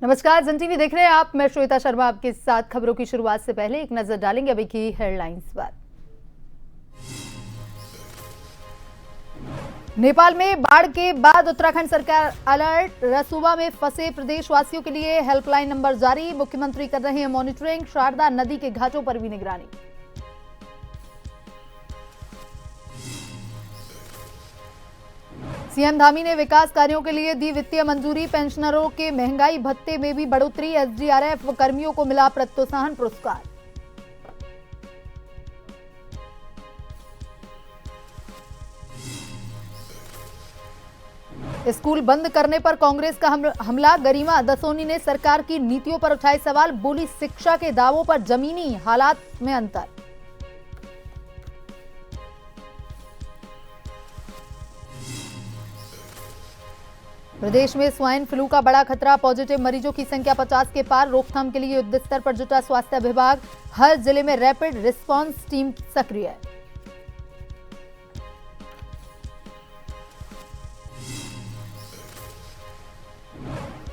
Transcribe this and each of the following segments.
नमस्कार, जन टीवी देख रहे हैं आप। मैं श्वेता शर्मा आपके साथ। खबरों की शुरुआत से पहले एक नजर डालेंगे अभी की हेडलाइंस पर। नेपाल में बाढ़ के बाद उत्तराखंड सरकार अलर्ट। रसुवा में फंसे प्रदेशवासियों के लिए हेल्पलाइन नंबर जारी। मुख्यमंत्री कर रहे हैं मॉनिटरिंग। शारदा नदी के घाटों पर भी निगरानी। सीएम धामी ने विकास कार्यों के लिए दी वित्तीय मंजूरी। पेंशनरों के महंगाई भत्ते में भी बढ़ोतरी। एसडीआरएफ कर्मियों को मिला प्रोत्साहन पुरस्कार। स्कूल बंद करने पर कांग्रेस का हमला। गरिमा दसोनी ने सरकार की नीतियों पर उठाए सवाल। बोली, शिक्षा के दावों पर जमीनी हालात में अंतर। प्रदेश में स्वाइन फ्लू का बड़ा खतरा। पॉजिटिव मरीजों की संख्या 50 के पार। रोकथाम के लिए युद्ध स्तर पर जुटा स्वास्थ्य विभाग। हर जिले में रैपिड रिस्पांस टीम सक्रिय।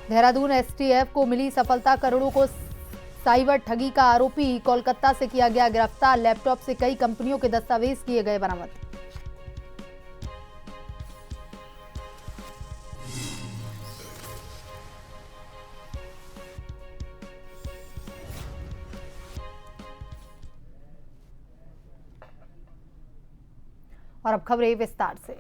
देहरादून एसटीएफ को मिली सफलता। करोड़ों को साइबर ठगी का आरोपी कोलकाता से किया गया गिरफ्तार। लैपटॉप से कई कंपनियों के दस्तावेज किए गए बरामद। और अब खबरें विस्तार से।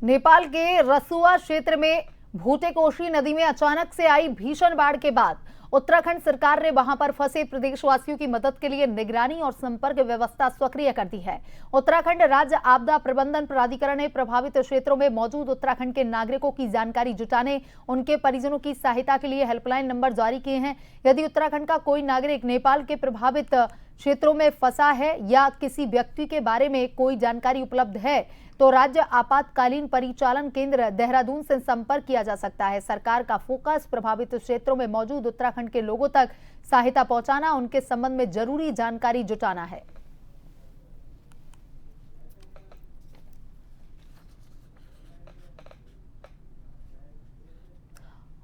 नेपाल के रसुवा क्षेत्र में भूटेकोशी नदी में अचानक से आई भीषण बाढ़ के बाद उत्तराखंड सरकार ने वहां पर फंसे प्रदेशवासियों की मदद के लिए निगरानी और संपर्क व्यवस्था सक्रिय कर दी है। उत्तराखंड राज्य आपदा प्रबंधन प्राधिकरण ने प्रभावित क्षेत्रों में मौजूद उत्तराखंड के नागरिकों की जानकारी जुटाने, उनके परिजनों की सहायता के लिए हेल्पलाइन नंबर जारी किए हैं। यदि उत्तराखंड का कोई नागरिक नेपाल के प्रभावित क्षेत्रों में फंसा है या किसी व्यक्ति के बारे में कोई जानकारी उपलब्ध है तो राज्य आपातकालीन परिचालन केंद्र देहरादून से संपर्क किया जा सकता है। सरकार का फोकस प्रभावित क्षेत्रों में मौजूद उत्तराखंड के लोगों तक सहायता पहुंचाना, उनके संबंध में जरूरी जानकारी जुटाना है।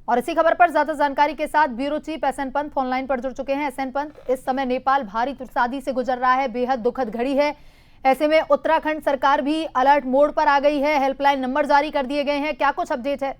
और इसी खबर पर ज्यादा जानकारी के साथ bureau chief SN Pant online पर जुड़ चुके हैं। एसएन पंत, इस समय नेपाल भारी तुर्सादी से गुजर रहा है, बेहद दुखद घड़ी है। ऐसे में उत्तराखंड सरकार भी अलर्ट मोड पर आ गई है, हेल्पलाइन नंबर जारी कर दिए गए हैं, क्या कुछ अपडेट है?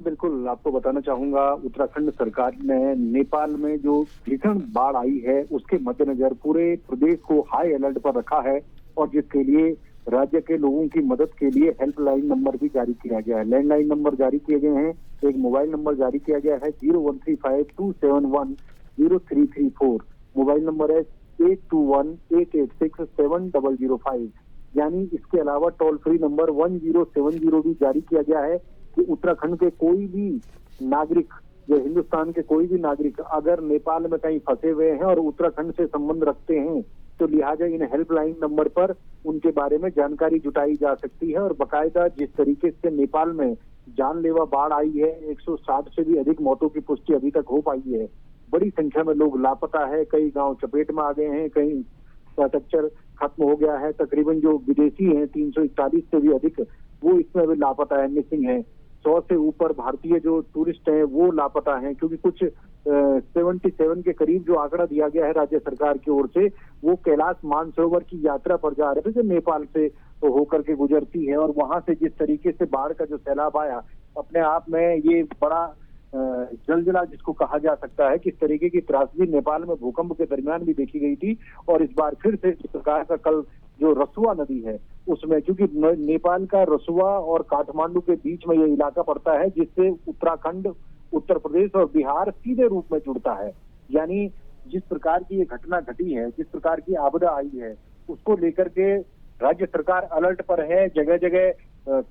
बिल्कुल, आपको बताना चाहूंगा, उत्तराखंड सरकार ने नेपाल में जो भीषण बाढ़ आई है उसके मद्देनजर पूरे प्रदेश को हाई अलर्ट पर रखा है और जिसके लिए राज्य के लोगों की मदद के लिए हेल्पलाइन नंबर भी जारी किया गया है। लैंडलाइन नंबर जारी किए गए हैं, एक मोबाइल नंबर जारी किया गया है 013527103334। मोबाइल नंबर है 8218867005। यानी इसके अलावा टोल फ्री नंबर 1070 भी जारी किया गया है कि उत्तराखंड के कोई भी नागरिक या हिंदुस्तान के कोई भी नागरिक अगर नेपाल में कहीं फंसे हुए हैं और उत्तराखंड से संबंध रखते हैं तो लिहाजा इन हेल्पलाइन नंबर पर उनके बारे में जानकारी जुटाई जा सकती है। और बकायदा जिस तरीके से नेपाल में जानलेवा बाढ़ आई है, 160 से भी अधिक मौतों की पुष्टि अभी तक हो पाई है। बड़ी संख्या में लोग लापता है, कई गांव चपेट में आ गए हैं, कई इंफ्रास्ट्रक्चर खत्म हो गया है। तकरीबन जो विदेशी हैं 341 से भी अधिक वो इसमें अभी लापता है, मिसिंग है। 100 से ऊपर भारतीय जो टूरिस्ट हैं वो लापता हैं, क्योंकि कुछ 77 के करीब जो आंकड़ा दिया गया है राज्य सरकार की ओर से, वो कैलाश मानसरोवर की यात्रा पर जा रहे थे जो नेपाल से तो होकर के गुजरती है। और वहां से जिस तरीके से बाढ़ का जो सैलाब आया, अपने आप में ये बड़ा जलजला जिसको कहा जा सकता है, किस तरीके की त्रासदी नेपाल में भूकंप के दरमियान भी देखी गई थी। और इस बार फिर से सरकार का कल जो रसुवा नदी है उसमें, क्योंकि नेपाल का रसुवा और काठमांडू के बीच में ये इलाका पड़ता है जिससे उत्तराखंड, उत्तर प्रदेश और बिहार सीधे रूप में जुड़ता है। यानी जिस प्रकार की ये घटना घटी है, जिस प्रकार की आपदा आई है, उसको लेकर के राज्य सरकार अलर्ट पर है। जगह जगह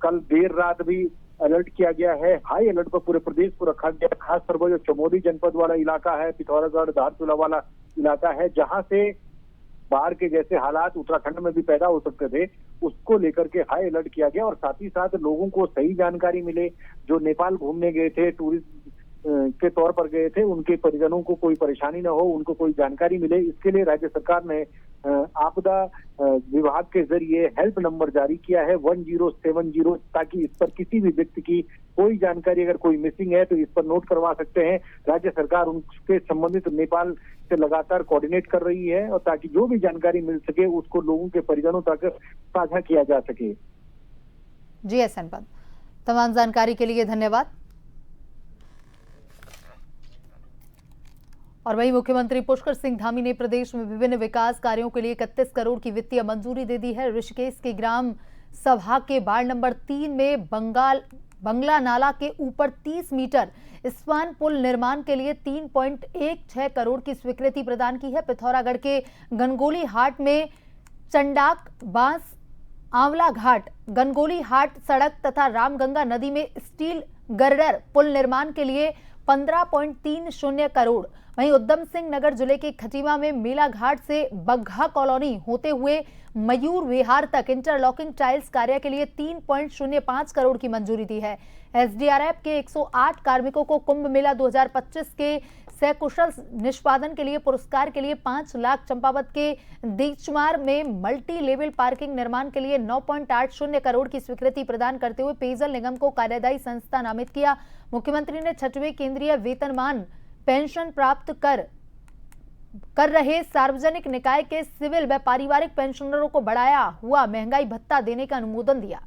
कल देर रात भी अलर्ट किया गया है, हाई अलर्ट पर पूरे प्रदेश को रखा गया। खास तौर पर जो चमोली जनपद वाला इलाका है, पिथौरागढ़, धारचूला वाला इलाका है, जहां से बाढ़ के जैसे हालात उत्तराखंड में भी पैदा हो सकते थे, उसको लेकर के हाई अलर्ट किया गया। और साथ ही साथ लोगों को सही जानकारी मिले, जो नेपाल घूमने गए थे, टूरिस्ट के तौर पर गए थे, उनके परिजनों को कोई परेशानी न हो, उनको कोई जानकारी मिले, इसके लिए राज्य सरकार ने आपदा विभाग के जरिए हेल्प नंबर जारी किया है 1070, ताकि इस पर किसी भी व्यक्ति की कोई जानकारी अगर कोई मिसिंग है तो इस पर नोट करवा सकते हैं। राज्य सरकार उनके संबंधित नेपाल से लगातार कोऑर्डिनेट कर रही है, और ताकि जो भी जानकारी मिल सके उसको लोगों के परिजनों तक साझा किया जा सके। जी एसएन पंत, तमाम जानकारी के लिए धन्यवाद। और वहीं मुख्यमंत्री पुष्कर सिंह धामी ने प्रदेश में विभिन्न विकास कार्यों के लिए 31 करोड़ की वित्तीय मंजूरी दे दी है। ऋषिकेश के ग्राम सभा के वार्ड नंबर 3 में बंगला नाला के ऊपर 30 मीटर स्पान पुल निर्माण के लिए 3.16 करोड़ की स्वीकृति प्रदान की है। पिथौरागढ़ के गनगोली हाट में चंडाक बांस आंवला घाट, गनगोली हाट सड़क तथा रामगंगा नदी में स्टील गर्डर पुल निर्माण के लिए 15.30 करोड़। वहीं उद्यम सिंह नगर जिले के खटीमा में मेला घाट से बग्घा कॉलोनी होते हुए मयूर विहार तक इंटरलॉकिंग टाइल्स कार्य के लिए 3.05 करोड़ की मंजूरी दी है। एसडीआरएफ के 108 कार्मिकों को कुंभ मेला 2025 के सकुशल निष्पादन के लिए पुरस्कार के लिए 5 लाख, चंपावत के दीचमार में मल्टी लेवल पार्किंग निर्माण के लिए 9.80 करोड़ की स्वीकृति प्रदान करते हुए पेयजल निगम को कार्यदायी संस्था नामित किया। मुख्यमंत्री ने 6वें केंद्रीय वेतनमान पेंशन प्राप्त कर रहे सार्वजनिक निकाय के सिविल व पारिवारिक पेंशनरों को बढ़ाया हुआ महंगाई भत्ता देने का अनुमोदन दिया।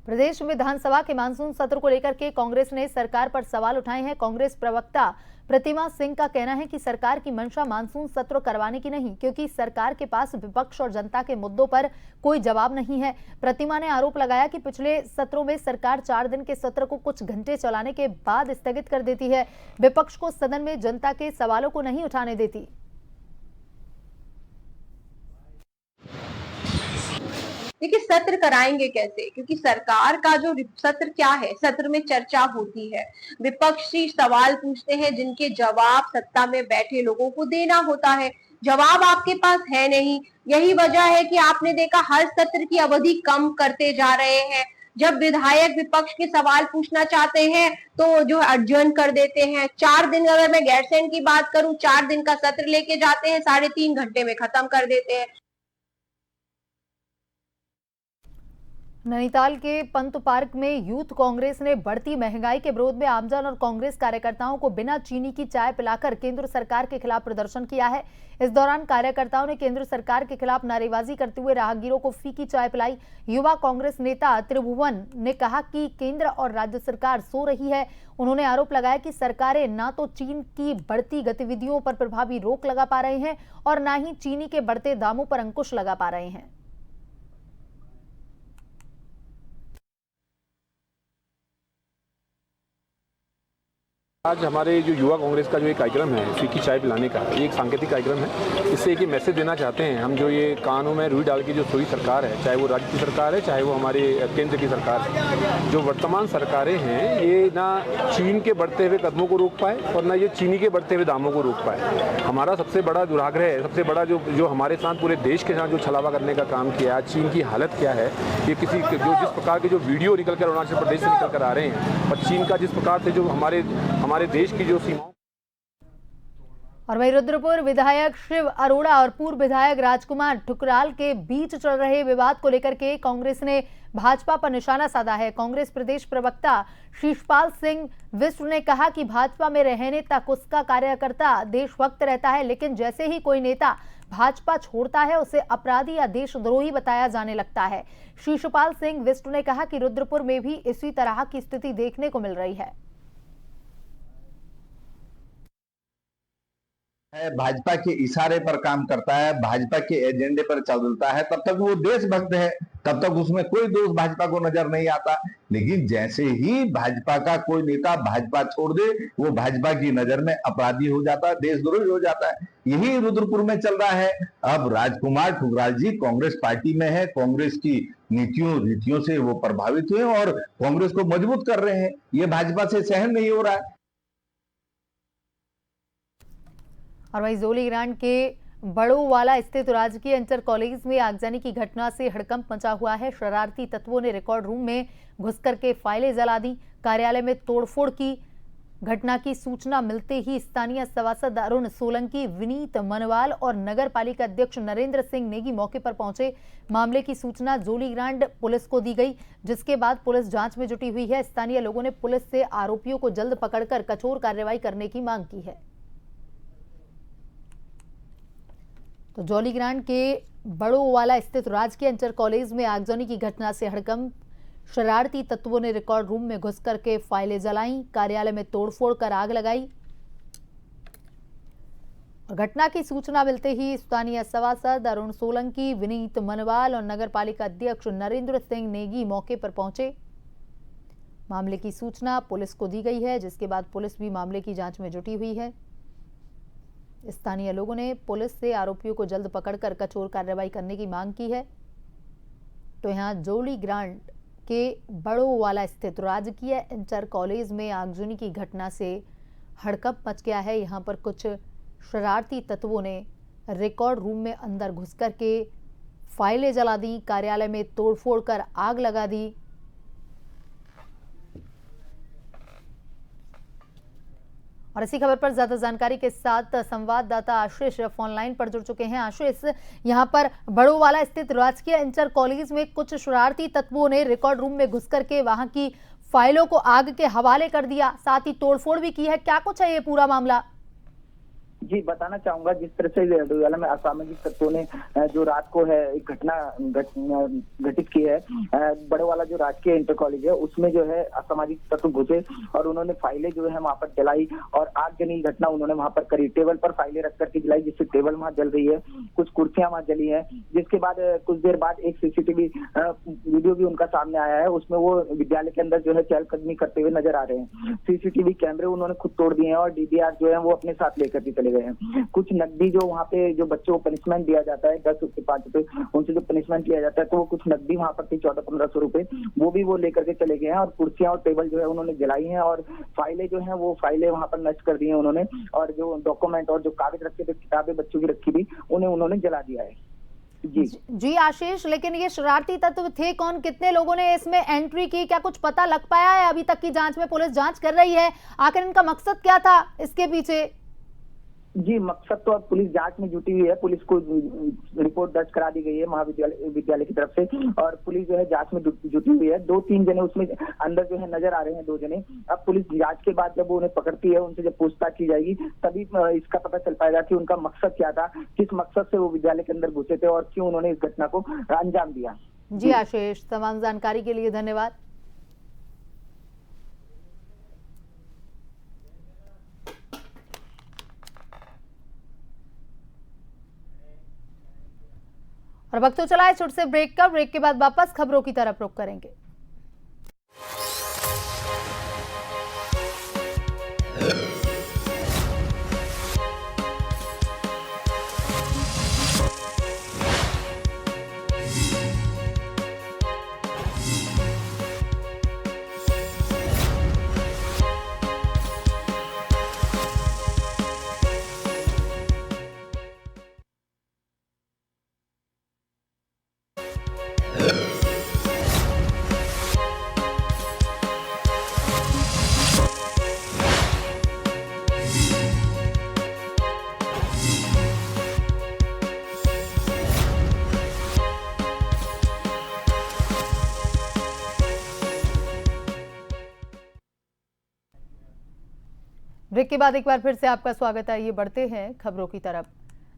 प्रदेश विधानसभा के मानसून सत्र को लेकर के कांग्रेस ने सरकार पर सवाल उठाए हैं। कांग्रेस प्रवक्ता प्रतिमा सिंह का कहना है कि सरकार की मंशा मानसून सत्र करवाने की नहीं, क्योंकि सरकार के पास विपक्ष और जनता के मुद्दों पर कोई जवाब नहीं है। प्रतिमा ने आरोप लगाया कि पिछले सत्रों में सरकार 4 दिन के सत्र को कुछ घंटे चलाने के बाद स्थगित कर देती है, विपक्ष को सदन में जनता के सवालों को नहीं उठाने देती। देखिए, सत्र कराएंगे कैसे, क्योंकि सरकार का जो सत्र क्या है, सत्र में चर्चा होती है, विपक्षी सवाल पूछते हैं जिनके जवाब सत्ता में बैठे लोगों को देना होता है। जवाब आपके पास है नहीं, यही वजह है कि आपने देखा हर सत्र की अवधि कम करते जा रहे हैं। जब विधायक विपक्ष के सवाल पूछना चाहते हैं तो जो अडजर्न कर देते हैं। 4 दिन, अगर मैं गैरसैंण की बात करूं, 4 दिन का सत्र लेके जाते हैं, 3.5 घंटे में खत्म कर देते हैं। नैनीताल के पंत पार्क में यूथ कांग्रेस ने बढ़ती महंगाई के विरोध में आमजन और कांग्रेस कार्यकर्ताओं को बिना चीनी की चाय पिलाकर केंद्र सरकार के खिलाफ प्रदर्शन किया है। इस दौरान कार्यकर्ताओं ने केंद्र सरकार के खिलाफ नारेबाजी करते हुए राहगीरों को फीकी चाय पिलाई। युवा कांग्रेस नेता त्रिभुवन ने कहा कि केंद्र और राज्य सरकार सो रही है। उन्होंने आरोप लगाया कि सरकारें ना तो चीन की बढ़ती गतिविधियों पर प्रभावी रोक लगा पा रहे हैं और ना ही चीनी के बढ़ते दामों पर अंकुश लगा पा रहे हैं। आज हमारे जो युवा कांग्रेस का जो एक कार्यक्रम है फीकी चाय पिलाने का, ये एक सांकेतिक कार्यक्रम है। इससे एक मैसेज देना चाहते हैं हम, जो ये कानों में रुई डाल के जो सोई सरकार है, चाहे वो राज्य की सरकार है, चाहे वो हमारे केंद्र की सरकार है, जो वर्तमान सरकारें हैं, ये ना चीन के बढ़ते हुए कदमों को रोक पाए और ना ये चीनी के बढ़ते हुए दामों को रोक पाए। हमारा सबसे बड़ा दुराग्रह है, सबसे बड़ा जो हमारे साथ पूरे देश के साथ जो छलावा करने का काम किया है, चीन की हालत क्या है, ये किसी जो जिस प्रकार के जो वीडियो निकल कर अरुणाचल प्रदेश से निकल कर आ रहे हैं, और चीन का जिस प्रकार से जो हमारे देश की जो सीमाओं। और वहीं रुद्रपुर विधायक शिव अरोड़ा और पूर्व विधायक राजकुमार ठुकराल के बीच चल रहे विवाद को लेकर के कांग्रेस ने भाजपा पर निशाना साधा है। कांग्रेस प्रदेश प्रवक्ता शीशपाल सिंह विष्णु ने कहा कि भाजपा में रहने तक उसका कार्यकर्ता देशभक्त रहता है, लेकिन जैसे ही कोई नेता भाजपा छोड़ता है उसे अपराधी या देशद्रोही बताया जाने लगता है। शीशपाल सिंह विष्णु ने कहा कि रुद्रपुर में भी इसी तरह की स्थिति देखने को मिल रही है। भाजपा के इशारे पर काम करता है, भाजपा के एजेंडे पर चलता है, तब तक वो देशभक्त है, तब तक उसमें कोई दोष भाजपा को नजर नहीं आता। लेकिन जैसे ही भाजपा का कोई नेता भाजपा छोड़ दे, वो भाजपा की नजर में अपराधी हो जाता है, देशद्रोही हो जाता है। यही रुद्रपुर में चल रहा है। अब राजकुमार ठुकराल जी कांग्रेस पार्टी में है, कांग्रेस की नीतियों रीतियों से वो प्रभावित हुए और कांग्रेस को मजबूत कर रहे हैं। ये भाजपा से सहन नहीं हो रहा है। और वहीं जोलीग्रांट के बड़ोवाला स्थित राजकीय इंटर कॉलेज में आगजनी की घटना से हड़कंप मचा हुआ है। शरारती तत्वों ने रिकॉर्ड रूम में घुसकर के फाइलें जला दी, कार्यालय में तोड़फोड़ की। घटना की सूचना मिलते ही स्थानीय सभासद अरुण सोलंकी, विनीत मनवाल और नगर पालिका अध्यक्ष नरेंद्र सिंह नेगी मौके पर पहुंचे। मामले की सूचना जोलीग्रांट पुलिस को दी गई, जिसके बाद पुलिस जांच में जुटी हुई है। स्थानीय लोगों ने पुलिस से आरोपियों को जल्द पकड़कर कठोर कार्रवाई करने की मांग की है। तो जोलीग्रांट के बड़ोवाला स्थित राजकीय इंटर कॉलेज में आगजनी की घटना से हड़कंप। शरारती तत्वों ने रिकॉर्ड रूम में घुस करके फाइलें जलाईं, कार्यालय में तोड़फोड़ कर आग लगाई। घटना की सूचना मिलते ही स्थानीय सभासद अरुण सोलंकी, विनीत मनवाल और नगर पालिका अध्यक्ष नरेंद्र सिंह नेगी मौके पर पहुंचे। मामले की सूचना पुलिस को दी गई है, जिसके बाद पुलिस भी मामले की जांच में जुटी हुई है। स्थानीय लोगों ने पुलिस से आरोपियों को जल्द पकड़कर कठोर कार्रवाई करने की मांग की है। तो यहां जोलीग्रांट के बड़ोवाला स्थित राजकीय इंटर कॉलेज में आगजनी की घटना से हड़कंप मच गया है। यहां पर कुछ शरारती तत्वों ने रिकॉर्ड रूम में अंदर घुस करके फाइलें जला दी, कार्यालय में तोड़फोड़ कर आग लगा दी। और इसी खबर पर ज्यादा जानकारी के साथ संवाददाता आशीष ऑनलाइन पर जुड़ चुके हैं। आशीष, यहां पर बड़ोवाला स्थित राजकीय इंटर कॉलेज में कुछ शरारती तत्वों ने रिकॉर्ड रूम में घुस करके वहां की फाइलों को आग के हवाले कर दिया, साथ ही तोड़फोड़ भी की है। क्या कुछ है ये पूरा मामला? जी, बताना चाहूंगा जिस तरह से डोईवाला में असामाजिक तत्वों ने जो रात को है एक घटना घटित की है। बड़ेवाला जो राजकीय इंटर कॉलेज है उसमें जो है असामाजिक तत्व घुसे और उन्होंने फाइलें जो है वहां पर जलाई और आगजनी घटना उन्होंने वहां पर करी। टेबल पर फाइलें रख करके जलाई, जिससे टेबल वहां जल रही है, कुछ कुर्सियां वहां जली है। जिसके बाद कुछ देर बाद एक सीसीटीवी वीडियो भी उनका सामने आया है, उसमें वो विद्यालय के अंदर जो है चहलकदमी करते हुए नजर आ रहे हैं। सीसीटीवी कैमरे उन्होंने खुद तोड़ दिए हैं और डीवीआर जो है वो अपने साथ लेकर के चले गए हैं। कुछ नकदी जो वहाँ पे जो बच्चों को पनिशमेंट दिया जाता है 10 रुपए 5 रुपए, उनसे जो पनिशमेंट लिया जाता है, तो वो कुछ नकदी वहाँ पर थी 1400-1500 रुपए, वो भी वो लेकर के चले गए हैं। और कुर्सियां और टेबल जो है उन्होंने जलाई हैं और फाइलें जो है वो फाइलें वहाँ पर नष्ट कर दी है उन्होंने। और जो डॉक्यूमेंट और जो कागज रखे थे, किताबें बच्चों की रखी थी, उन्हें उन्होंने जला दिया है। जी आशीष, लेकिन ये शरारती तत्व थे कौन, कितने लोगों ने इसमें एंट्री की, क्या कुछ पता लग पाया है? अभी तक की जांच में पुलिस जांच कर रही है, आखिर इनका मकसद क्या था इसके पीछे? जी, मकसद तो अब पुलिस जांच में जुटी हुई है। पुलिस को रिपोर्ट दर्ज करा दी गई है विद्यालय की तरफ से और पुलिस जो है जांच में जुटी हुई है। 2-3 जने उसमें अंदर जो है नजर आ रहे हैं, 2 जने। अब पुलिस जांच के बाद जब उन्हें पकड़ती है, उनसे जब पूछताछ की जाएगी, तभी इसका पता चल पाएगा कि उनका मकसद क्या था, किस मकसद से वो विद्यालय के अंदर घुसे थे और क्यों उन्होंने इस घटना को अंजाम दिया। जी आशीष, तमाम जानकारी के लिए धन्यवाद। और वक्त तो चला है छोटे से ब्रेक का। ब्रेक के बाद वापस खबरों की तरफ रुख करेंगे। ब्रेक के बाद एक बार फिर से आपका स्वागत है। आइए बढ़ते हैं खबरों की तरफ।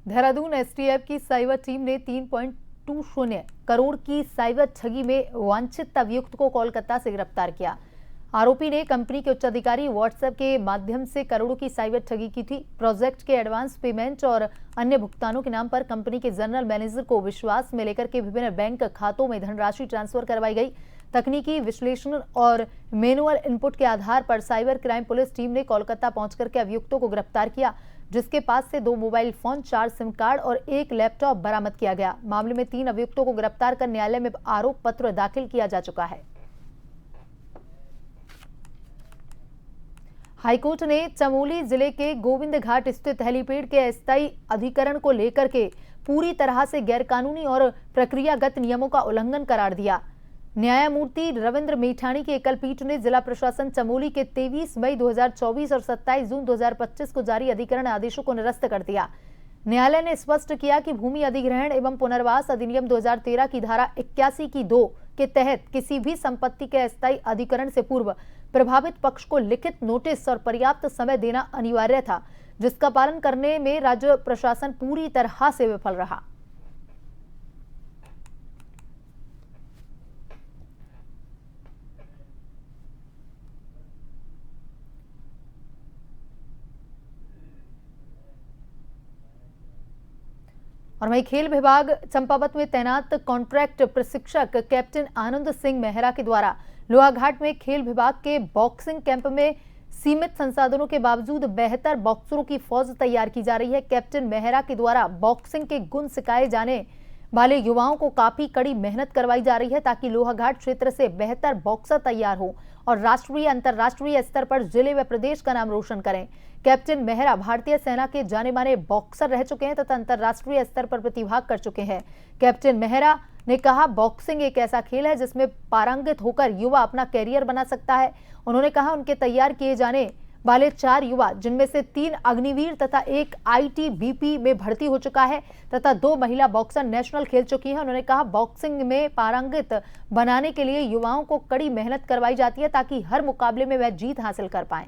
देहरादून एसटीएफ की साइबर टीम ने 3.20 करोड़ की साइबर ठगी में वांछित अभियुक्त को कोलकाता से गिरफ्तार किया। आरोपी ने कंपनी के उच्च अधिकारी व्हाट्सएप के माध्यम से करोड़ों की साइबर ठगी की थी। प्रोजेक्ट के एडवांस पेमेंट और अन्य भुगतानों के नाम पर कंपनी के जनरल मैनेजर को विश्वास में लेकर के विभिन्न बैंक खातों में धनराशि ट्रांसफर करवाई गई। तकनीकी विश्लेषण और मैनुअल इनपुट के आधार पर साइबर क्राइम पुलिस टीम ने कोलकाता पहुंचकर के अभियुक्तों को गिरफ्तार किया, जिसके पास से 2 मोबाइल फोन, 4 सिम कार्ड और 1 लैपटॉप बरामद किया गया। मामले में 3 अभियुक्तों को गिरफ्तार कर न्यायालय में आरोप पत्र दाखिल किया जा चुका है। हाईकोर्ट ने चमोली जिले के गोविंद घाट स्थित हेलीपैड के अस्थायी अधिकरण को लेकर के पूरी तरह से गैरकानूनी और प्रक्रियागत नियमों का उल्लंघन करार दिया। न्यायमूर्ति रविंद्र मेठाणी की एकल पीठ ने जिला प्रशासन चमोली के 23 मई 2024 और 27 जून 2025 को जारी अधिग्रहण आदेशों को निरस्त कर दिया। न्यायालय ने स्पष्ट किया कि भूमि अधिग्रहण एवं पुनर्वास अधिनियम 2013 की धारा 81 की 2 के तहत किसी भी संपत्ति के अस्थायी अधिग्रहण से पूर्व प्रभावित पक्ष को लिखित नोटिस और पर्याप्त समय देना अनिवार्य था, जिसका पालन करने में राज्य प्रशासन पूरी तरह से विफल रहा। और वहीं खेल विभाग चंपावत में तैनात कॉन्ट्रैक्ट प्रशिक्षक कैप्टन आनंद सिंह मेहरा के द्वारा लोहाघाट में खेल विभाग के बॉक्सिंग कैंप में सीमित संसाधनों के बावजूद बेहतर बॉक्सरों की फौज तैयार की जा रही है। कैप्टन मेहरा के द्वारा बॉक्सिंग के गुण सिखाए जाने वाले युवाओं को काफी कड़ी मेहनत करवाई जा रही है ताकि लोहाघाट क्षेत्र से बेहतर बॉक्सर तैयार हो और राष्ट्रीय अंतर्राष्ट्रीय स्तर पर जिले व प्रदेश का नाम रोशन करें। कैप्टन मेहरा भारतीय सेना के जाने माने बॉक्सर रह चुके हैं तथा अंतर्राष्ट्रीय स्तर पर प्रतिभाग कर चुके हैं। कैप्टन मेहरा ने कहा, बॉक्सिंग एक ऐसा खेल है जिसमें पारंगत होकर युवा अपना कैरियर बना सकता है। उन्होंने कहा, उनके तैयार किए जाने वाले 4 युवा, जिनमें से 3 अग्निवीर तथा 1 ITBP में भर्ती हो चुका है तथा 2 महिला बॉक्सर नेशनल खेल चुकी हैं। उन्होंने कहा, बॉक्सिंग में पारंगत बनाने के लिए युवाओं को कड़ी मेहनत करवाई जाती है ताकि हर मुकाबले में वह जीत हासिल कर पाएं।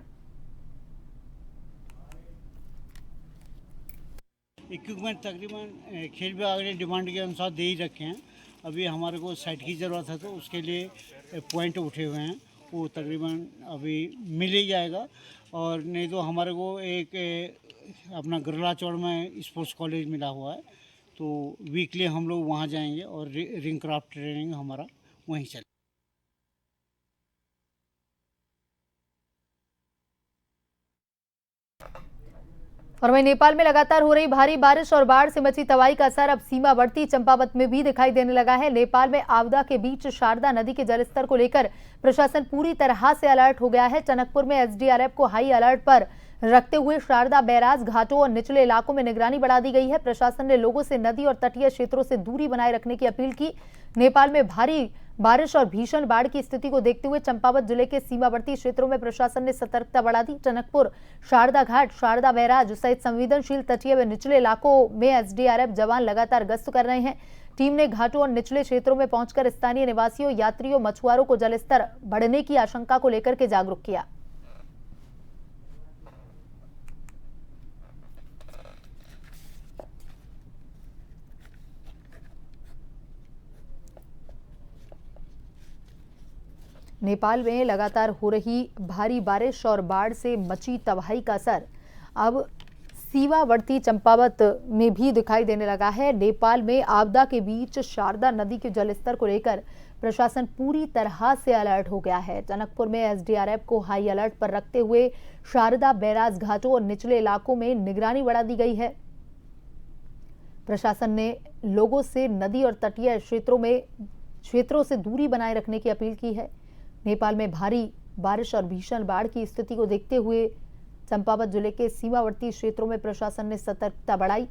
इक्विपमेंट तकरीबन खेल विभाग ने डिमांड के अनुसार दे ही रखे हैं। अभी हमारे को साइट की ज़रूरत है तो उसके लिए पॉइंट उठे हुए हैं, वो तकरीबन अभी मिल ही जाएगा। और नहीं तो हमारे को एक अपना गरला चौड़ में स्पोर्ट्स कॉलेज मिला हुआ है, तो वीकली हम लोग वहाँ जाएंगे और रिंग क्राफ्ट ट्रेनिंग हमारा वहीं चले। और वहीं नेपाल में लगातार हो रही भारी बारिश और बाढ़ से मची तबाही का असर अब सीमावर्ती चंपावत में भी दिखाई देने लगा है। नेपाल में आपदा के बीच शारदा नदी के जलस्तर को लेकर प्रशासन पूरी तरह से अलर्ट हो गया है। टनकपुर में SDRF को हाई अलर्ट पर रखते हुए शारदा बैराज घाटों और निचले इलाकों में निगरानी बढ़ा दी गई है। प्रशासन ने लोगों से नदी और तटीय क्षेत्रों से दूरी बनाए रखने की अपील की। नेपाल में भारी बारिश और भीषण बाढ़ की स्थिति को देखते हुए चंपावत जिले के सीमावर्ती क्षेत्रों में प्रशासन ने सतर्कता बढ़ा दी। टनकपुर, शारदा घाट, शारदा बैराज सहित संवेदनशील तटीय व निचले इलाकों में SDRF जवान लगातार गश्त कर रहे हैं। टीम ने घाटों और निचले क्षेत्रों में पहुंचकर स्थानीय निवासियों, यात्रियों, मछुआरों को जलस्तर बढ़ने की आशंका को लेकर के जागरूक किया। नेपाल में लगातार हो रही भारी बारिश और बाढ़ से मची तबाही का असर अब सीमावर्ती चंपावत में भी दिखाई देने लगा है। नेपाल में आपदा के बीच शारदा नदी के जलस्तर को लेकर प्रशासन पूरी तरह से अलर्ट हो गया है। टनकपुर में SDRF को हाई अलर्ट पर रखते हुए शारदा बैराज घाटों और निचले इलाकों में निगरानी बढ़ा दी गई है। प्रशासन ने लोगों से नदी और तटीय क्षेत्रों से दूरी बनाए रखने की अपील की है। नेपाल में भारी बारिश और भीषण बाढ़ की स्थिति को देखते हुए चंपावत जिले के सीमावर्ती क्षेत्रों में प्रशासन ने सतर्कता बढ़ाई।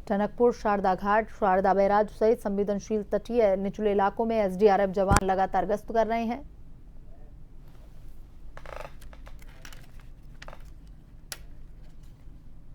टनकपुर, शारदा घाट, शारदा बैराज सहित संवेदनशील तटीय निचले इलाकों में SDRF जवान लगातार गश्त कर रहे हैं।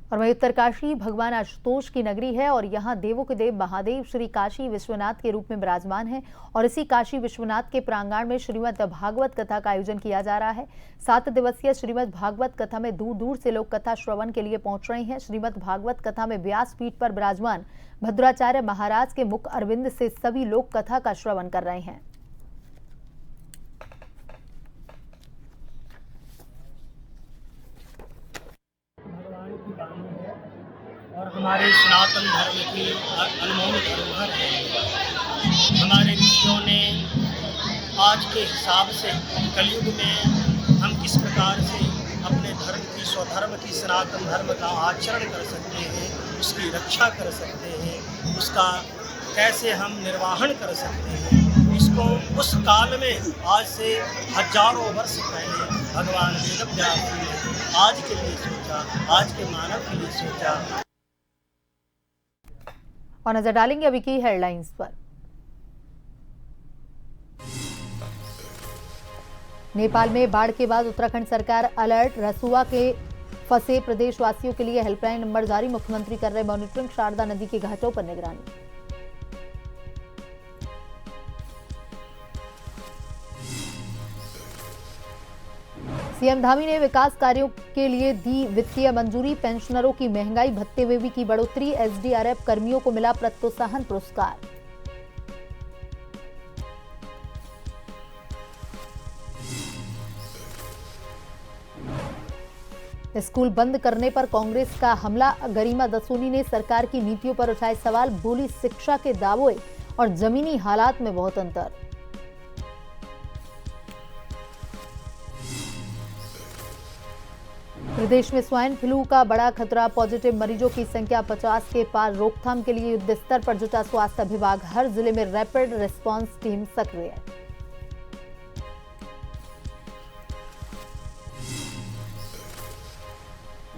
और वहीं उत्तरकाशी भगवान आशुतोष की नगरी है और यहाँ देवों के देव महादेव श्री काशी विश्वनाथ के रूप में विराजमान है। और इसी काशी विश्वनाथ के प्रांगण में श्रीमद् भागवत कथा का आयोजन किया जा रहा है। 7 दिवसीय श्रीमद् भागवत कथा में दूर दूर से लोग कथा श्रवण के लिए पहुंच रहे हैं। श्रीमद् भागवत कथा में व्यास पीठ पर विराजमान भद्राचार्य महाराज के मुख अरविंद से सभी लोग कथा का श्रवण कर रहे हैं। और हमारे सनातन धर्म की अनमोल धरोहर है। हमारे ऋषियों ने आज के हिसाब से कलयुग में हम किस प्रकार से अपने धर्म की, स्वधर्म की, सनातन धर्म का आचरण कर सकते हैं, उसकी रक्षा कर सकते हैं, उसका कैसे हम निर्वाहन कर सकते हैं, इसको उस काल में आज से हजारों वर्ष पहले भगवान वेदव्यास जी ने आज के लिए सोचा, आज के मानव के लिए सोचा। और नजर डालेंगे अभी की हेडलाइंस पर। नेपाल में बाढ़ के बाद उत्तराखंड सरकार अलर्ट, रसुआ के फंसे प्रदेशवासियों के लिए हेल्पलाइन नंबर जारी, मुख्यमंत्री कर रहे मॉनिटरिंग, शारदा नदी के घाटों पर निगरानी। सीएम धामी ने विकास कार्यों के लिए दी वित्तीय मंजूरी, पेंशनरों की महंगाई भत्ते में भी की बढ़ोतरी, एसडीआरएफ कर्मियों को मिला प्रोत्साहन पुरस्कार। स्कूल बंद करने पर कांग्रेस का हमला, गरिमा दसोनी ने सरकार की नीतियों पर उठाए सवाल, बोली शिक्षा के दावों और जमीनी हालात में बहुत अंतर। प्रदेश में स्वाइन फ्लू का बड़ा खतरा, पॉजिटिव मरीजों की संख्या 50 के पार, रोकथाम के लिए युद्ध स्तर पर जुटा स्वास्थ्य विभाग, हर जिले में रैपिड रिस्पांस टीम सक्रिय।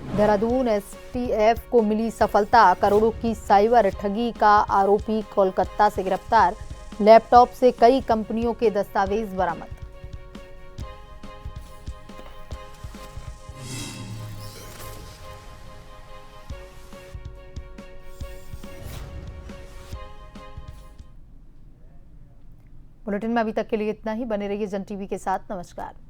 देहरादून एसटीएफ को मिली सफलता, करोड़ों की साइबर ठगी का आरोपी कोलकाता से गिरफ्तार, लैपटॉप से कई कंपनियों के दस्तावेज बरामद। बुलेटिन में अभी तक के लिए इतना ही। बने रहिए जन टीवी के साथ। नमस्कार।